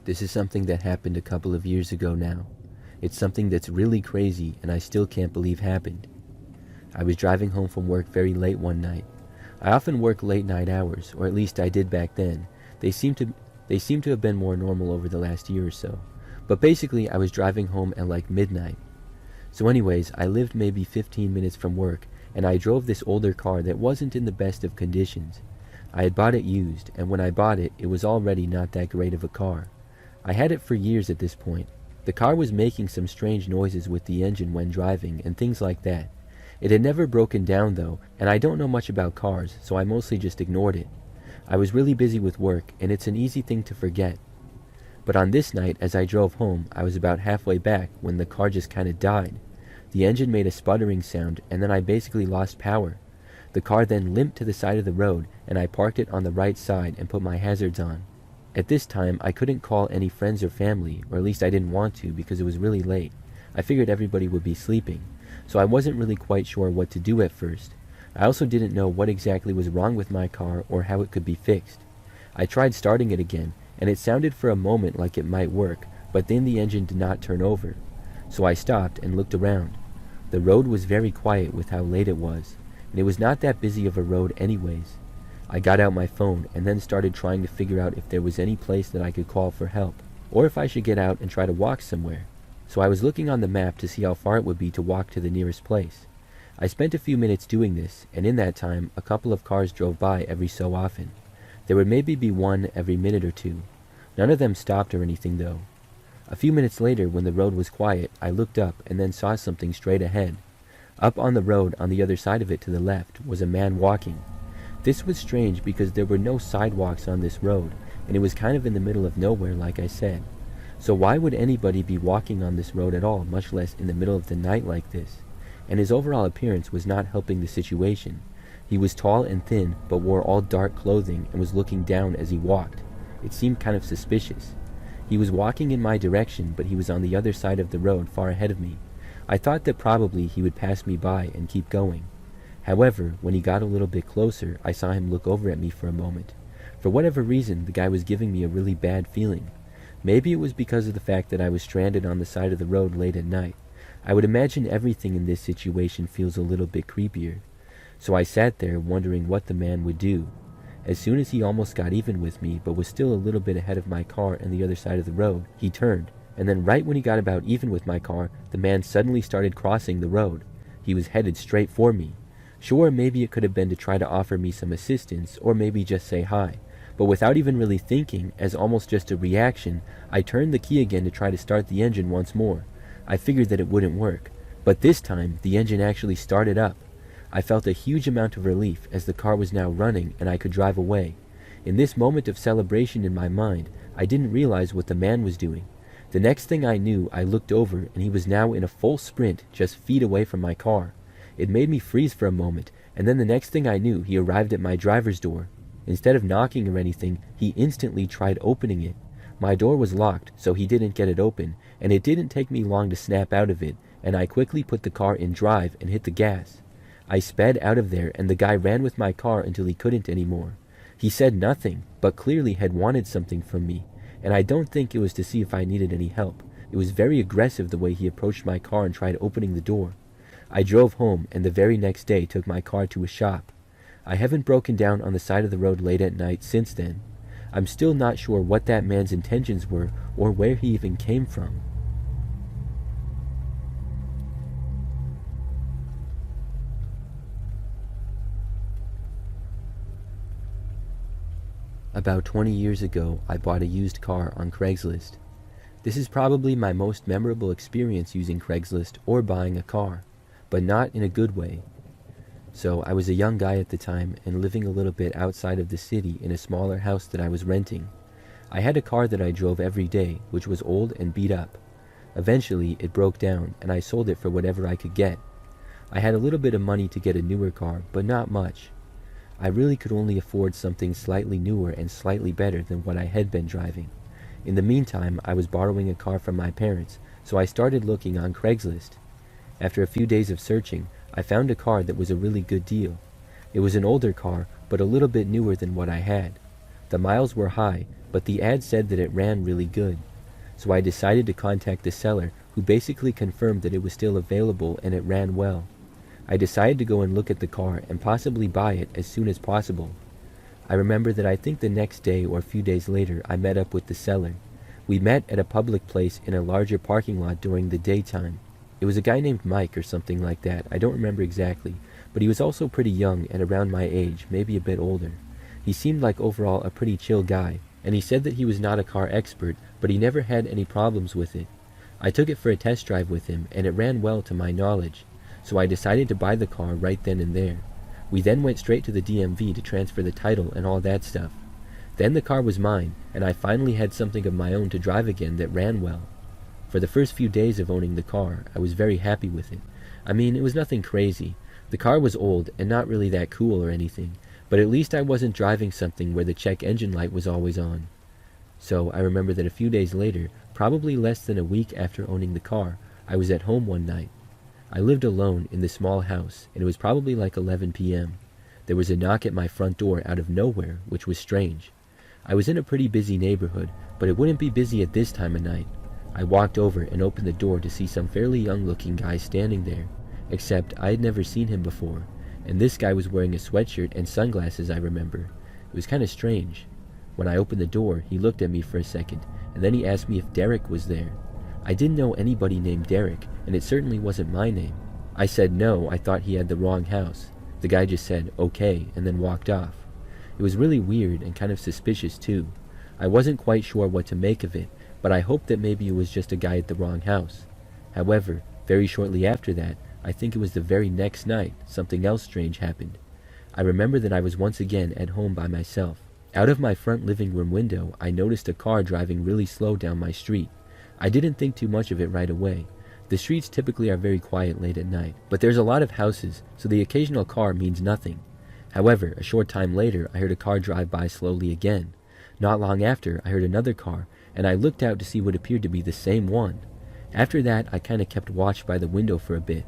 This is something that happened a couple of years ago now. It's something that's really crazy and I still can't believe happened. I was driving home from work very late one night. I often work late night hours, or at least I did back then. They seem to have been more normal over the last year or so. But basically I was driving home at like midnight. So anyways, I lived maybe 15 minutes from work and I drove this older car that wasn't in the best of conditions. I had bought it used, and when I bought it, it was already not that great of a car. I had it for years at this point. The car was making some strange noises with the engine when driving and things like that. It had never broken down though, and I don't know much about cars, so I mostly just ignored it. I was really busy with work, and it's an easy thing to forget. But on this night, as I drove home, I was about halfway back when the car just kinda died. The engine made a sputtering sound, and then I basically lost power. The car then limped to the side of the road, and I parked it on the right side and put my hazards on. At this time, I couldn't call any friends or family, or at least I didn't want to because it was really late. I figured everybody would be sleeping, so I wasn't really quite sure what to do at first. I also didn't know what exactly was wrong with my car or how it could be fixed. I tried starting it again, and it sounded for a moment like it might work, but then the engine did not turn over. So I stopped and looked around. The road was very quiet with how late it was, and it was not that busy of a road anyways. I got out my phone and then started trying to figure out if there was any place that I could call for help, or if I should get out and try to walk somewhere. So I was looking on the map to see how far it would be to walk to the nearest place. I spent a few minutes doing this, and in that time, a couple of cars drove by every so often. There would maybe be one every minute or two. None of them stopped or anything though. A few minutes later, when the road was quiet, I looked up and then saw something straight ahead. Up on the road, on the other side of it to the left, was a man walking. This was strange because there were no sidewalks on this road, and it was kind of in the middle of nowhere like I said. So why would anybody be walking on this road at all, much less in the middle of the night like this? And his overall appearance was not helping the situation. He was tall and thin, but wore all dark clothing and was looking down as he walked. It seemed kind of suspicious. He was walking in my direction, but he was on the other side of the road far ahead of me. I thought that probably he would pass me by and keep going. However, when he got a little bit closer, I saw him look over at me for a moment. For whatever reason, the guy was giving me a really bad feeling. Maybe it was because of the fact that I was stranded on the side of the road late at night. I would imagine everything in this situation feels a little bit creepier. So I sat there wondering what the man would do. As soon as he almost got even with me, but was still a little bit ahead of my car on the other side of the road, he turned, and then right when he got about even with my car, the man suddenly started crossing the road. He was headed straight for me. Sure, maybe it could have been to try to offer me some assistance, or maybe just say hi. But without even really thinking, as almost just a reaction, I turned the key again to try to start the engine once more. I figured that it wouldn't work, but this time, the engine actually started up. I felt a huge amount of relief as the car was now running and I could drive away. In this moment of celebration in my mind, I didn't realize what the man was doing. The next thing I knew, I looked over and he was now in a full sprint just feet away from my car. It made me freeze for a moment, and then the next thing I knew, he arrived at my driver's door. Instead of knocking or anything, he instantly tried opening it. My door was locked, so he didn't get it open, and it didn't take me long to snap out of it, and I quickly put the car in drive and hit the gas. I sped out of there, and the guy ran with my car until he couldn't anymore. He said nothing, but clearly had wanted something from me, and I don't think it was to see if I needed any help. It was very aggressive the way he approached my car and tried opening the door. I drove home, and the very next day took my car to a shop. I haven't broken down on the side of the road late at night since then. I'm still not sure what that man's intentions were, or where he even came from. About 20 years ago, I bought a used car on Craigslist. This is probably my most memorable experience using Craigslist or buying a car, but not in a good way. So I was a young guy at the time and living a little bit outside of the city in a smaller house that I was renting. I had a car that I drove every day, which was old and beat up. Eventually, it broke down and I sold it for whatever I could get. I had a little bit of money to get a newer car, but not much. I really could only afford something slightly newer and slightly better than what I had been driving. In the meantime, I was borrowing a car from my parents, so I started looking on Craigslist. After a few days of searching, I found a car that was a really good deal. It was an older car, but a little bit newer than what I had. The miles were high, but the ad said that it ran really good. So I decided to contact the seller, who basically confirmed that it was still available and it ran well. I decided to go and look at the car and possibly buy it as soon as possible. I remember that I think the next day or a few days later I met up with the seller. We met at a public place in a larger parking lot during the daytime. It was a guy named Mike or something like that, I don't remember exactly, but he was also pretty young and around my age, maybe a bit older. He seemed like overall a pretty chill guy, and he said that he was not a car expert, but he never had any problems with it. I took it for a test drive with him, and it ran well to my knowledge, so I decided to buy the car right then and there. We then went straight to the DMV to transfer the title and all that stuff. Then the car was mine, and I finally had something of my own to drive again that ran well. For the first few days of owning the car, I was very happy with it. I mean, it was nothing crazy. The car was old and not really that cool or anything, but at least I wasn't driving something where the check engine light was always on. So I remember that a few days later, probably less than a week after owning the car, I was at home one night. I lived alone in the small house, and it was probably like 11 p.m. There was a knock at my front door out of nowhere, which was strange. I was in a pretty busy neighborhood, but it wouldn't be busy at this time of night. I walked over and opened the door to see some fairly young-looking guy standing there, except I had never seen him before, and this guy was wearing a sweatshirt and sunglasses, I remember. It was kind of strange. When I opened the door, he looked at me for a second, and then he asked me if Derek was there. I didn't know anybody named Derek, and it certainly wasn't my name. I said no, I thought he had the wrong house. The guy just said, okay, and then walked off. It was really weird and kind of suspicious too. I wasn't quite sure what to make of it, but I hoped that maybe it was just a guy at the wrong house. However, very shortly after that, I think it was the very next night, something else strange happened. I remember that I was once again at home by myself. Out of my front living room window, I noticed a car driving really slow down my street. I didn't think too much of it right away. The streets typically are very quiet late at night, but there's a lot of houses, so the occasional car means nothing. However, a short time later, I heard a car drive by slowly again. Not long after, I heard another car, and I looked out to see what appeared to be the same one. After that, I kind of kept watch by the window for a bit.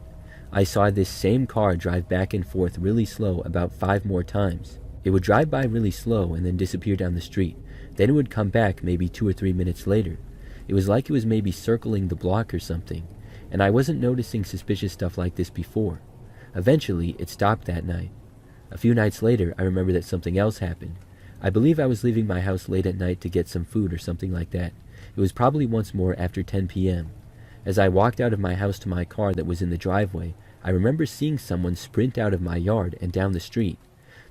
I saw this same car drive back and forth really slow about 5 more times. It would drive by really slow and then disappear down the street. Then it would come back maybe 2 or 3 minutes later. It was like it was maybe circling the block or something, and I wasn't noticing suspicious stuff like this before. Eventually, it stopped that night. A few nights later, I remember that something else happened. I believe I was leaving my house late at night to get some food or something like that. It was probably once more after 10 p.m. As I walked out of my house to my car that was in the driveway, I remember seeing someone sprint out of my yard and down the street.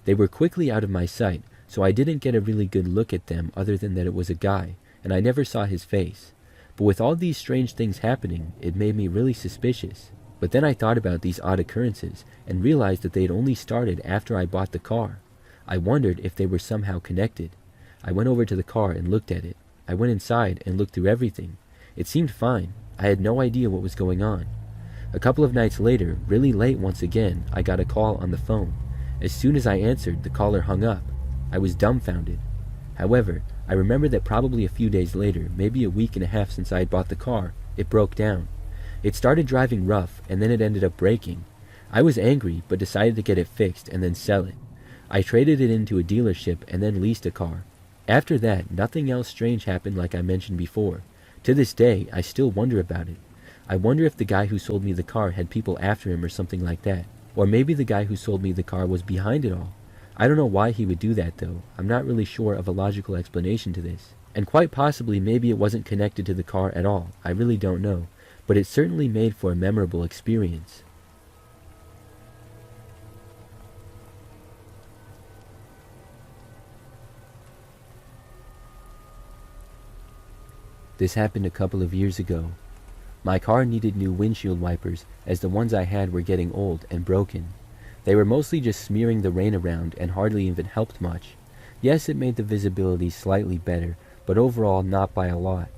They were quickly out of my sight, so I didn't get a really good look at them other than that it was a guy, and I never saw his face. But with all these strange things happening, it made me really suspicious. But then I thought about these odd occurrences and realized that they had only started after I bought the car. I wondered if they were somehow connected. I went over to the car and looked at it. I went inside and looked through everything. It seemed fine. I had no idea what was going on. A couple of nights later, really late once again, I got a call on the phone. As soon as I answered, the caller hung up. I was dumbfounded. However, I remember that probably a few days later, maybe a week and a half since I had bought the car, it broke down. It started driving rough, and then it ended up breaking. I was angry, but decided to get it fixed and then sell it. I traded it into a dealership and then leased a car. After that, nothing else strange happened like I mentioned before. To this day, I still wonder about it. I wonder if the guy who sold me the car had people after him or something like that. Or maybe the guy who sold me the car was behind it all. I don't know why he would do that though. I'm not really sure of a logical explanation to this. And quite possibly maybe it wasn't connected to the car at all. I really don't know. But it certainly made for a memorable experience. This happened a couple of years ago. My car needed new windshield wipers as the ones I had were getting old and broken. They were mostly just smearing the rain around and hardly even helped much. Yes, it made the visibility slightly better, but overall not by a lot.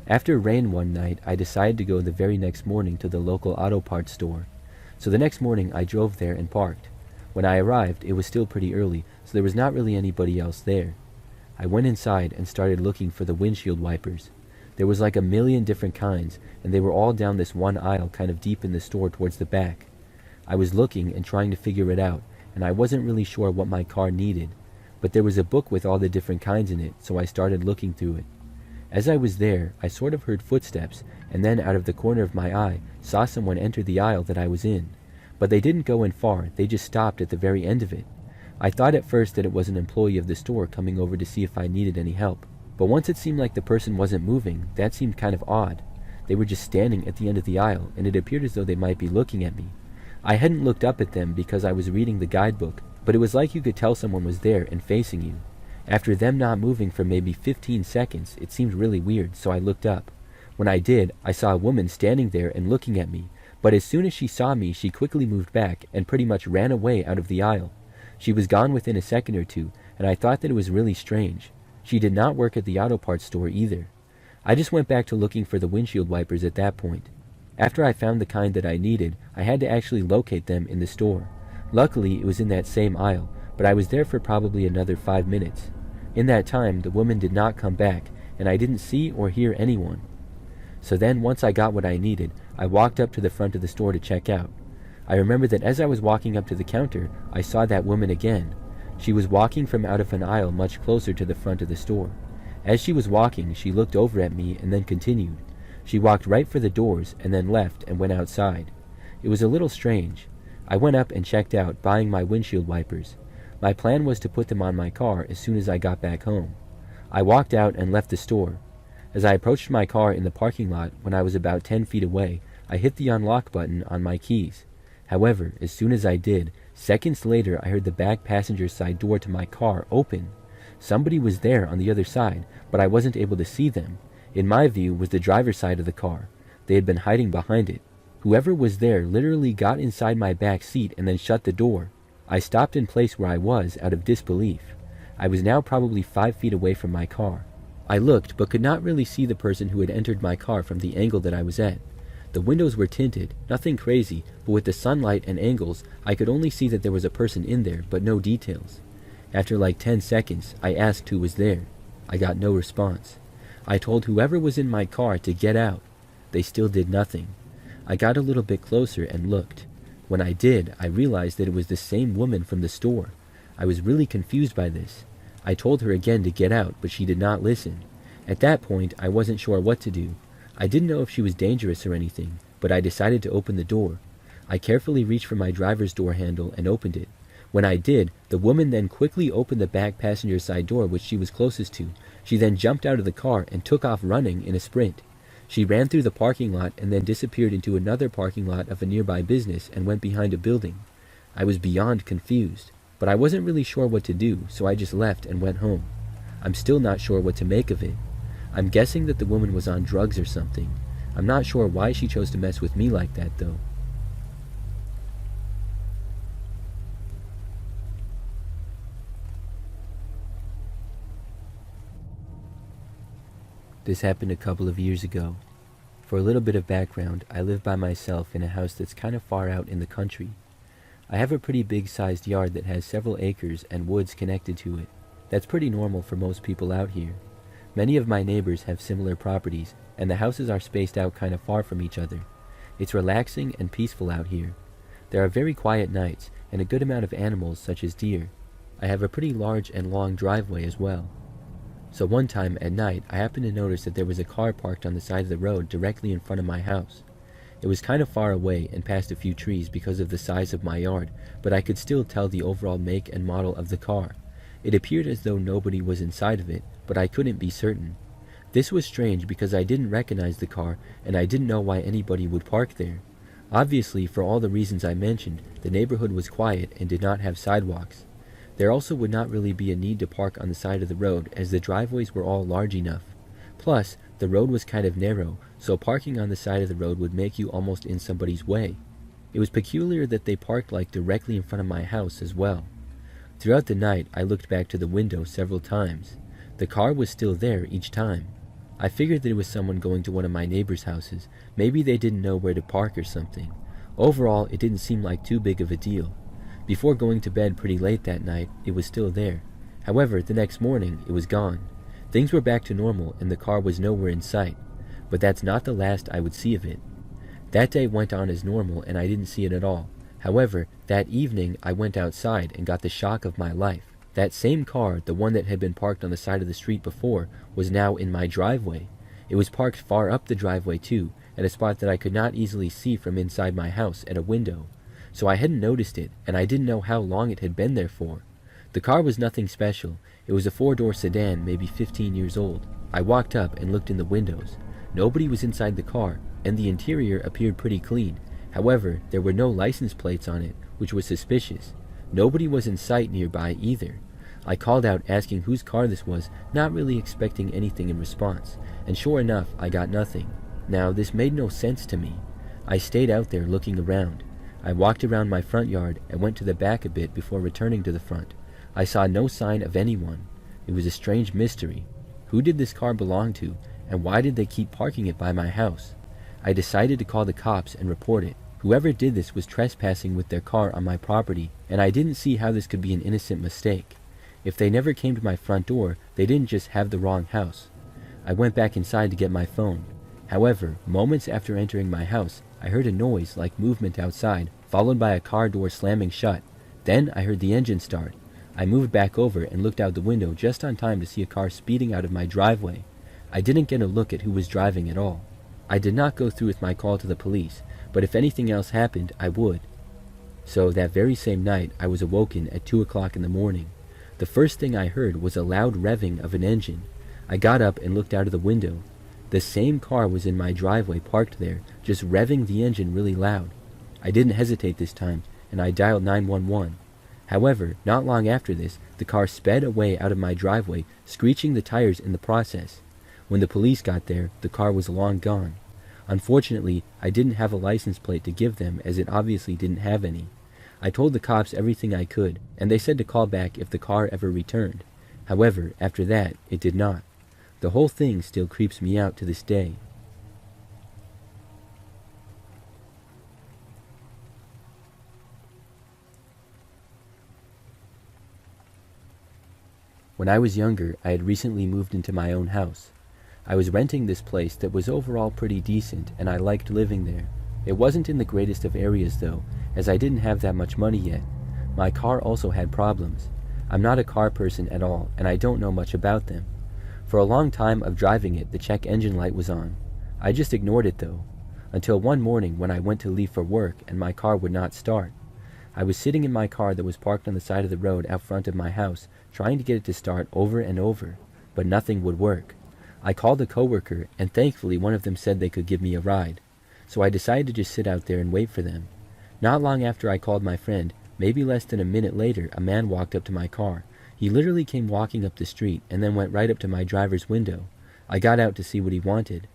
After rain one night, I decided to go the very next morning to the local auto parts store. So the next morning I drove there and parked. When I arrived, it was still pretty early, so there was not really anybody else there. I went inside and started looking for the windshield wipers. There was like a million different kinds, and they were all down this one aisle kind of deep in the store towards the back. I was looking and trying to figure it out, and I wasn't really sure what my car needed. but there was a book with all the different kinds in it, so I started looking through it. As I was there, I sort of heard footsteps, and then out of the corner of my eye, saw someone enter the aisle that I was in. But they didn't go in far, they just stopped at the very end of it. I thought at first that it was an employee of the store coming over to see if I needed any help. But once it seemed like the person wasn't moving, that seemed kind of odd. They were just standing at the end of the aisle, and it appeared as though they might be looking at me. I hadn't looked up at them because I was reading the guidebook, but it was like you could tell someone was there and facing you. After them not moving for maybe 15 seconds, it seemed really weird, so I looked up. When I did, I saw a woman standing there and looking at me, but as soon as she saw me, she quickly moved back and pretty much ran away out of the aisle. She was gone within a second or two, and I thought that it was really strange. She did not work at the auto parts store either. I just went back to looking for the windshield wipers at that point. After I found the kind that I needed, I had to actually locate them in the store. Luckily, it was in that same aisle, but I was there for probably another 5 minutes. In that time, the woman did not come back, and I didn't see or hear anyone. So then, once I got what I needed, I walked up to the front of the store to check out. I remember that as I was walking up to the counter, I saw that woman again. She was walking from out of an aisle much closer to the front of the store. As she was walking, she looked over at me and then continued. She walked right for the doors and then left and went outside. It was a little strange. I went up and checked out, buying my windshield wipers. My plan was to put them on my car as soon as I got back home. I walked out and left the store. As I approached my car in the parking lot, when I was about 10 feet away, I hit the unlock button on my keys. However, as soon as I did, seconds later I heard the back passenger side door to my car open. Somebody was there on the other side, but I wasn't able to see them. In my view was the driver's side of the car. They had been hiding behind it. Whoever was there literally got inside my back seat and then shut the door. I stopped in place where I was out of disbelief. I was now probably 5 feet away from my car. I looked, but could not really see the person who had entered my car from the angle that I was at. The windows were tinted, nothing crazy, but with the sunlight and angles, I could only see that there was a person in there, but no details. After like 10 seconds, I asked who was there. I got no response. I told whoever was in my car to get out. They still did nothing. I got a little bit closer and looked. When I did, I realized that it was the same woman from the store. I was really confused by this. I told her again to get out, but she did not listen. At that point, I wasn't sure what to do. I didn't know if she was dangerous or anything, but I decided to open the door. I carefully reached for my driver's door handle and opened it. When I did, the woman then quickly opened the back passenger side door which she was closest to. She then jumped out of the car and took off running in a sprint. She ran through the parking lot and then disappeared into another parking lot of a nearby business and went behind a building. I was beyond confused, but I wasn't really sure what to do, so I just left and went home. I'm still not sure what to make of it. I'm guessing that the woman was on drugs or something. I'm not sure why she chose to mess with me like that, though. This happened a couple of years ago. For a little bit of background, I live by myself in a house that's kind of far out in the country. I have a pretty big-sized yard that has several acres and woods connected to it. That's pretty normal for most people out here. Many of my neighbors have similar properties, and the houses are spaced out kind of far from each other. It's relaxing and peaceful out here. There are very quiet nights, and a good amount of animals such as deer. I have a pretty large and long driveway as well. So one time at night, I happened to notice that there was a car parked on the side of the road directly in front of my house. It was kind of far away and past a few trees because of the size of my yard, but I could still tell the overall make and model of the car. It appeared as though nobody was inside of it, but I couldn't be certain. This was strange because I didn't recognize the car and I didn't know why anybody would park there. Obviously, for all the reasons I mentioned, the neighborhood was quiet and did not have sidewalks. There also would not really be a need to park on the side of the road as the driveways were all large enough. Plus, the road was kind of narrow, so parking on the side of the road would make you almost in somebody's way. It was peculiar that they parked like directly in front of my house as well. Throughout the night, I looked back to the window several times. The car was still there each time. I figured that it was someone going to one of my neighbors' houses. Maybe they didn't know where to park or something. Overall, it didn't seem like too big of a deal. Before going to bed pretty late that night, it was still there. However, the next morning, it was gone. Things were back to normal and the car was nowhere in sight. But that's not the last I would see of it. That day went on as normal and I didn't see it at all. However, that evening I went outside and got the shock of my life. That same car, the one that had been parked on the side of the street before, was now in my driveway. It was parked far up the driveway too, at a spot that I could not easily see from inside my house at a window. So I hadn't noticed it, and I didn't know how long it had been there for. The car was nothing special. It was a 4-door sedan, maybe 15 years old. I walked up and looked in the windows. Nobody was inside the car, and the interior appeared pretty clean. However, there were no license plates on it, which was suspicious. Nobody was in sight nearby either. I called out asking whose car this was, not really expecting anything in response, and sure enough, I got nothing. Now, this made no sense to me. I stayed out there looking around. I walked around my front yard and went to the back a bit before returning to the front. I saw no sign of anyone. It was a strange mystery. Who did this car belong to, and why did they keep parking it by my house? I decided to call the cops and report it. Whoever did this was trespassing with their car on my property, and I didn't see how this could be an innocent mistake. If they never came to my front door, they didn't just have the wrong house. I went back inside to get my phone. However, moments after entering my house, I heard a noise like movement outside, followed by a car door slamming shut. Then I heard the engine start. I moved back over and looked out the window just on time to see a car speeding out of my driveway. I didn't get a look at who was driving at all. I did not go through with my call to the police, but if anything else happened, I would. So that very same night, I was awoken at 2 o'clock in the morning. The first thing I heard was a loud revving of an engine. I got up and looked out of the window. The same car was in my driveway parked there, just revving the engine really loud. I didn't hesitate this time, and I dialed 911. However, not long after this, the car sped away out of my driveway, screeching the tires in the process. When the police got there, the car was long gone. Unfortunately, I didn't have a license plate to give them, as it obviously didn't have any. I told the cops everything I could, and they said to call back if the car ever returned. However, after that, it did not. The whole thing still creeps me out to this day. When I was younger, I had recently moved into my own house. I was renting this place that was overall pretty decent, and I liked living there. It wasn't in the greatest of areas though, as I didn't have that much money yet. My car also had problems. I'm not a car person at all, and I don't know much about them. For a long time of driving it, the check engine light was on. I just ignored it though, until one morning when I went to leave for work and my car would not start. I was sitting in my car that was parked on the side of the road out front of my house, trying to get it to start over and over, but nothing would work. I called a coworker, and thankfully one of them said they could give me a ride. So I decided to just sit out there and wait for them. Not long after I called my friend, maybe less than a minute later, a man walked up to my car. He literally came walking up the street and then went right up to my driver's window. I got out to see what he wanted.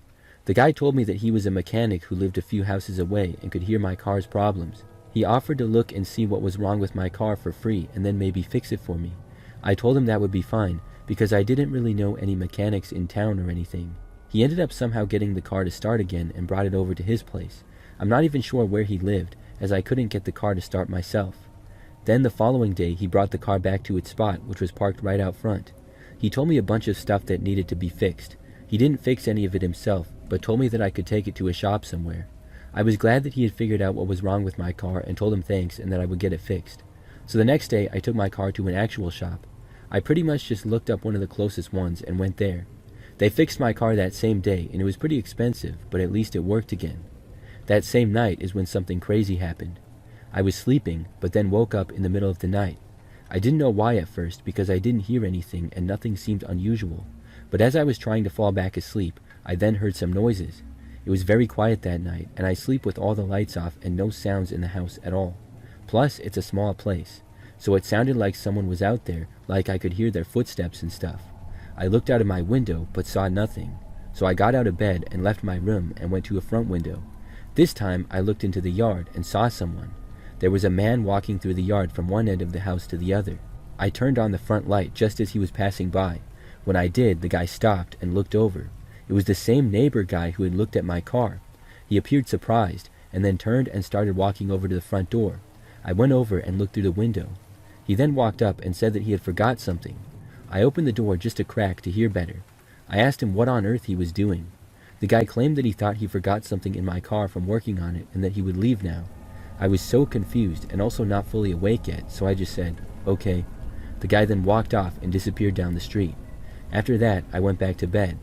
The guy told me that he was a mechanic who lived a few houses away and could hear my car's problems. He offered to look and see what was wrong with my car for free and then maybe fix it for me. I told him that would be fine, because I didn't really know any mechanics in town or anything. He ended up somehow getting the car to start again and brought it over to his place. I'm not even sure where he lived, as I couldn't get the car to start myself. Then the following day he brought the car back to its spot, which was parked right out front. He told me a bunch of stuff that needed to be fixed. He didn't fix any of it himself, but told me that I could take it to a shop somewhere. I was glad that he had figured out what was wrong with my car and told him thanks and that I would get it fixed. So the next day I took my car to an actual shop. I pretty much just looked up one of the closest ones and went there. They fixed my car that same day, and it was pretty expensive, but at least it worked again. That same night is when something crazy happened. I was sleeping, but then woke up in the middle of the night. I didn't know why at first, because I didn't hear anything and nothing seemed unusual. But as I was trying to fall back asleep, I then heard some noises. It was very quiet that night, and I sleep with all the lights off and no sounds in the house at all. Plus, it's a small place, so it sounded like someone was out there, like I could hear their footsteps and stuff. I looked out of my window, but saw nothing. So I got out of bed and left my room and went to a front window. This time, I looked into the yard and saw someone. There was a man walking through the yard from one end of the house to the other. I turned on the front light just as he was passing by. When I did, the guy stopped and looked over. It was the same neighbor guy who had looked at my car. He appeared surprised, and then turned and started walking over to the front door. I went over and looked through the window. He then walked up and said that he had forgot something. I opened the door just a crack to hear better. I asked him what on earth he was doing. The guy claimed that he thought he forgot something in my car from working on it and that he would leave now. I was so confused and also not fully awake yet, so I just said, okay. The guy then walked off and disappeared down the street. After that, I went back to bed,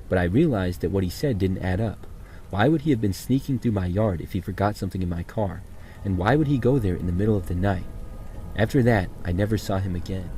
but I realized that what he said didn't add up. Why would he have been sneaking through my yard if he forgot something in my car? And why would he go there in the middle of the night? After that, I never saw him again.